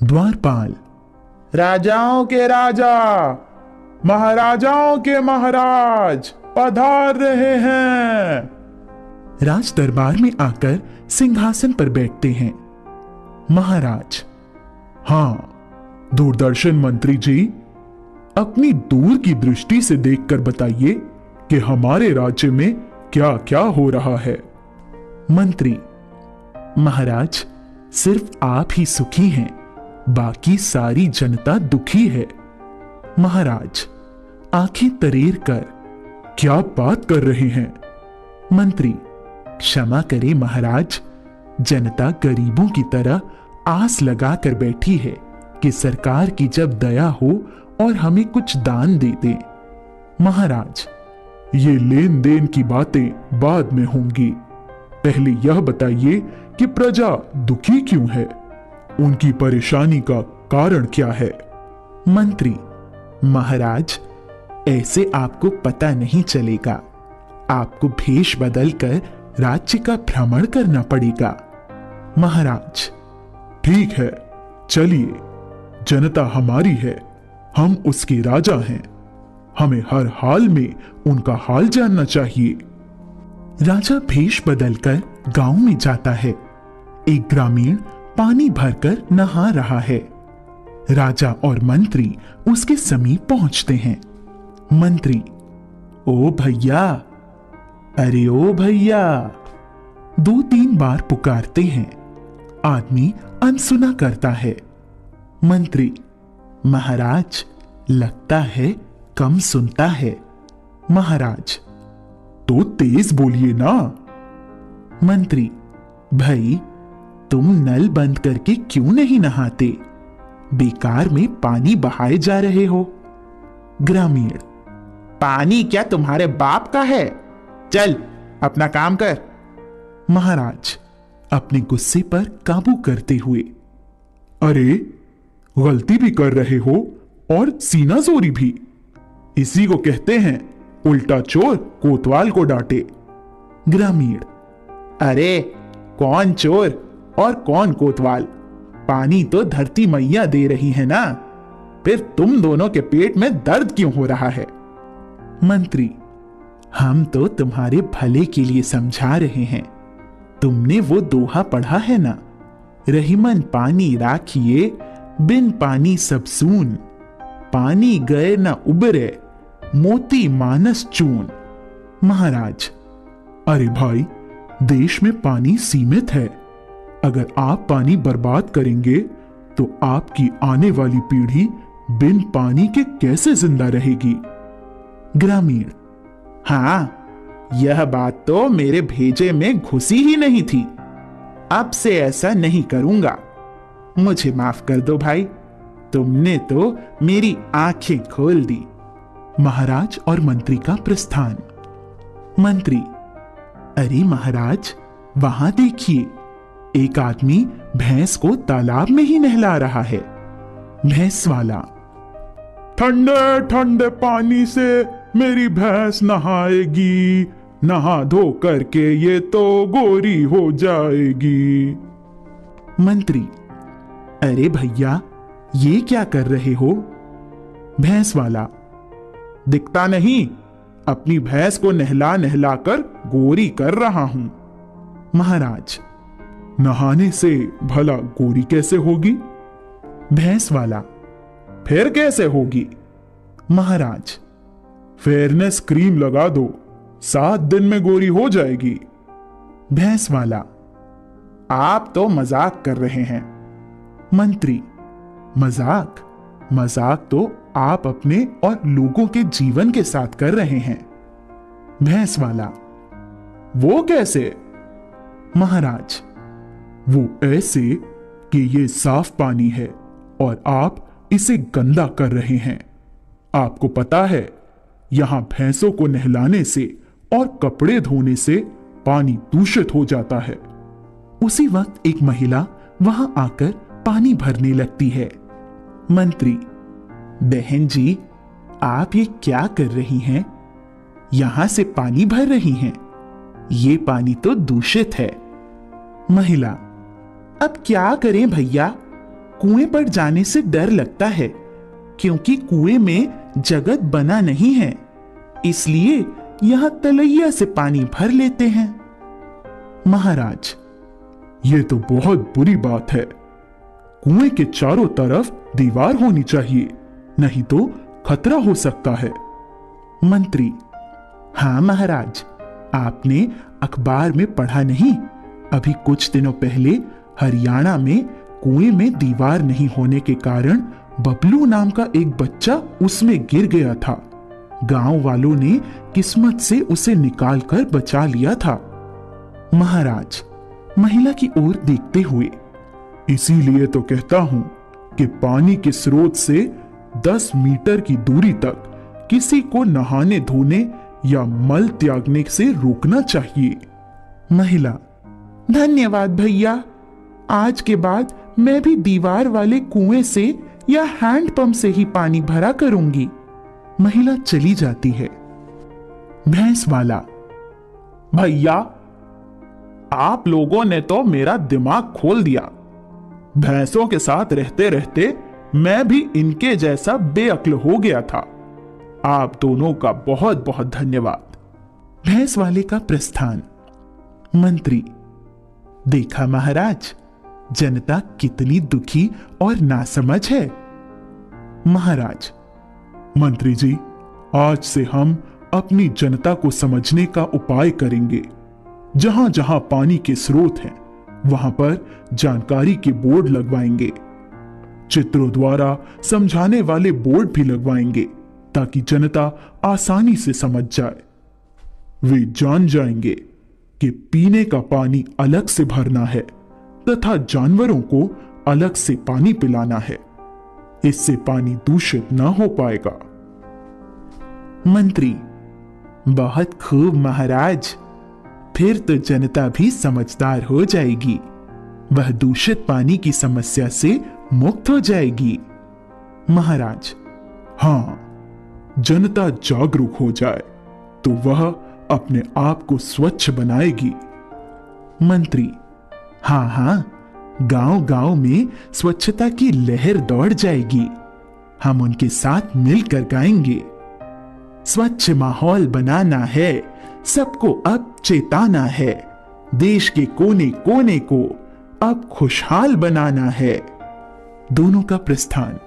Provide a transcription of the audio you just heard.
द्वारपाल। राजाओं के राजा, महाराजाओं के महाराज पधार रहे हैं। राज दरबार में आकर सिंहासन पर बैठते हैं। महाराज। हाँ, दूरदर्शन मंत्री जी, अपनी दूर की दृष्टि से देखकर बताइए कि हमारे राज्य में क्या क्या हो रहा है। मंत्री। महाराज, सिर्फ आप ही सुखी हैं, बाकी सारी जनता दुखी है। महाराज आंखें तरेर कर, क्या बात कर रहे हैं? मंत्री। क्षमा करें महाराज, जनता गरीबों की तरह आस लगा कर बैठी है कि सरकार की जब दया हो और हमें कुछ दान दे दे। महाराज, ये लेन देन की बातें बाद में होंगी, पहले यह बताइए कि प्रजा दुखी क्यों है, उनकी परेशानी का कारण क्या है? मंत्री। महाराज, ऐसे आपको पता नहीं चलेगा, आपको भेष बदलकर राज्य का भ्रमण करना पड़ेगा। महाराज। ठीक है, चलिए, जनता हमारी है, हम उसके राजा हैं, हमें हर हाल में उनका हाल जानना चाहिए। राजा भेष बदलकर गांव में जाता है। एक ग्रामीण पानी भरकर नहा रहा है। राजा और मंत्री उसके समीप पहुंचते हैं। मंत्री। ओ भैया, अरे ओ भैया, 2-3 बार पुकारते हैं। आदमी अनसुना करता है। मंत्री। महाराज, लगता है कम सुनता है। महाराज। तो तेज बोलिए ना। मंत्री। भाई, तुम नल बंद करके क्यों नहीं नहाते? बेकार में पानी बहाए जा रहे हो। ग्रामीण। पानी क्या तुम्हारे बाप का है? चल अपना काम कर। महाराज अपने गुस्से पर काबू करते हुए। अरे, गलती भी कर रहे हो और सीना जोरी भी, इसी को कहते हैं उल्टा चोर कोतवाल को डांटे। ग्रामीण। अरे, कौन चोर और कौन कोतवाल? पानी तो धरती मैया दे रही है ना, फिर तुम दोनों के पेट में दर्द क्यों हो रहा है? मंत्री। हम तो तुम्हारे भले के लिए समझा रहे हैं। तुमने वो दोहा पढ़ा है ना, रहीमन पानी राखिए, बिन पानी सब सून, पानी गए न उबरे, मोती मानस चून। महाराज। अरे भाई, देश में पानी सीमित है, अगर आप पानी बर्बाद करेंगे तो आपकी आने वाली पीढ़ी बिन पानी के कैसे जिंदा रहेगी? ग्रामीण। हाँ, यह बात तो मेरे भेजे में घुसी ही नहीं थी, अब से ऐसा नहीं करूंगा। मुझे माफ कर दो भाई, तुमने तो मेरी आंखें खोल दी। महाराज और मंत्री का प्रस्थान। मंत्री। अरे महाराज, वहां देखिए, एक आदमी भैंस को तालाब में ही नहला रहा है। भैंस वाला। ठंडे ठंडे पानी से मेरी भैंस नहाएगी, नहा धो करके ये तो गोरी हो जाएगी। मंत्री। अरे भैया, ये क्या कर रहे हो? भैंस वाला। दिखता नहीं, अपनी भैंस को नहला नहला कर गोरी कर रहा हूं। महाराज। नहाने से भला गोरी कैसे होगी? भैंस वाला। फिर कैसे होगी? महाराज। फेयरनेस क्रीम लगा दो, 7 दिन में गोरी हो जाएगी। भैंस वाला। आप तो मजाक कर रहे हैं। मंत्री। मजाक? मजाक तो आप अपने और लोगों के जीवन के साथ कर रहे हैं। भैंस वाला। वो कैसे? महाराज। वो ऐसे कि ये साफ पानी है और आप इसे गंदा कर रहे हैं। आपको पता है, यहां भैंसों को नहलाने से और कपड़े धोने से पानी दूषित हो जाता है। उसी वक्त एक महिला वहां आकर पानी भरने लगती है। मंत्री। बहन जी, आप ये क्या कर रही हैं? यहां से पानी भर रही हैं, ये पानी तो दूषित है। महिला। अब क्या करें भैया, कुएं पर जाने से डर लगता है, क्योंकि कुएं में जगत बना नहीं है, इसलिए यहां तलैया से पानी भर लेते हैं। महाराज, यह तो बहुत बुरी बात है। कुएं के चारों तरफ दीवार होनी चाहिए, नहीं तो खतरा हो सकता है। मंत्री, हाँ महाराज, आपने अखबार में पढ़ा नहीं? अभी कुछ दिनों पहले हरियाणा में कुएं में दीवार नहीं होने के कारण बबलू नाम का एक बच्चा उसमें गिर गया था। गांव वालों ने किस्मत से उसे निकालकर बचा लिया था। महाराज, महिला की ओर देखते हुए, इसीलिए तो कहता हूं कि पानी के स्रोत से 10 मीटर की दूरी तक किसी को नहाने धोने या मल त्यागने से रोकना चाहिए। महिला, धन्यवाद भैया, आज के बाद मैं भी दीवार वाले कुएं से या हैंडपंप से ही पानी भरा करूंगी। महिला चली जाती है। भैंस वाला, भैया, आप लोगों ने तो मेरा दिमाग खोल दिया। भैंसों के साथ रहते रहते मैं भी इनके जैसा बेअक्ल हो गया था। आप दोनों का बहुत बहुत धन्यवाद। भैंस वाले का प्रस्थान। मंत्री, देखा महाराज, जनता कितनी दुखी और नासमझ है। महाराज, मंत्री जी, आज से हम अपनी जनता को समझने का उपाय करेंगे। जहां जहां पानी के स्रोत हैं, वहां पर जानकारी के बोर्ड लगवाएंगे। चित्रों द्वारा समझाने वाले बोर्ड भी लगवाएंगे, ताकि जनता आसानी से समझ जाए। वे जान जाएंगे कि पीने का पानी अलग से भरना है तथा जानवरों को अलग से पानी पिलाना है। इससे पानी दूषित ना हो पाएगा। मंत्री, बहुत खूब महाराज, फिर तो जनता भी समझदार हो जाएगी। वह दूषित पानी की समस्या से मुक्त हो जाएगी। महाराज, हाँ, जनता जागरूक हो जाए तो वह अपने आप को स्वच्छ बनाएगी। मंत्री, हाँ हाँ, गांव गांव में स्वच्छता की लहर दौड़ जाएगी। हम उनके साथ मिलकर गाएंगे। स्वच्छ माहौल बनाना है, सबको अब चेताना है। देश के कोने कोने को अब खुशहाल बनाना है। दोनों का प्रस्थान।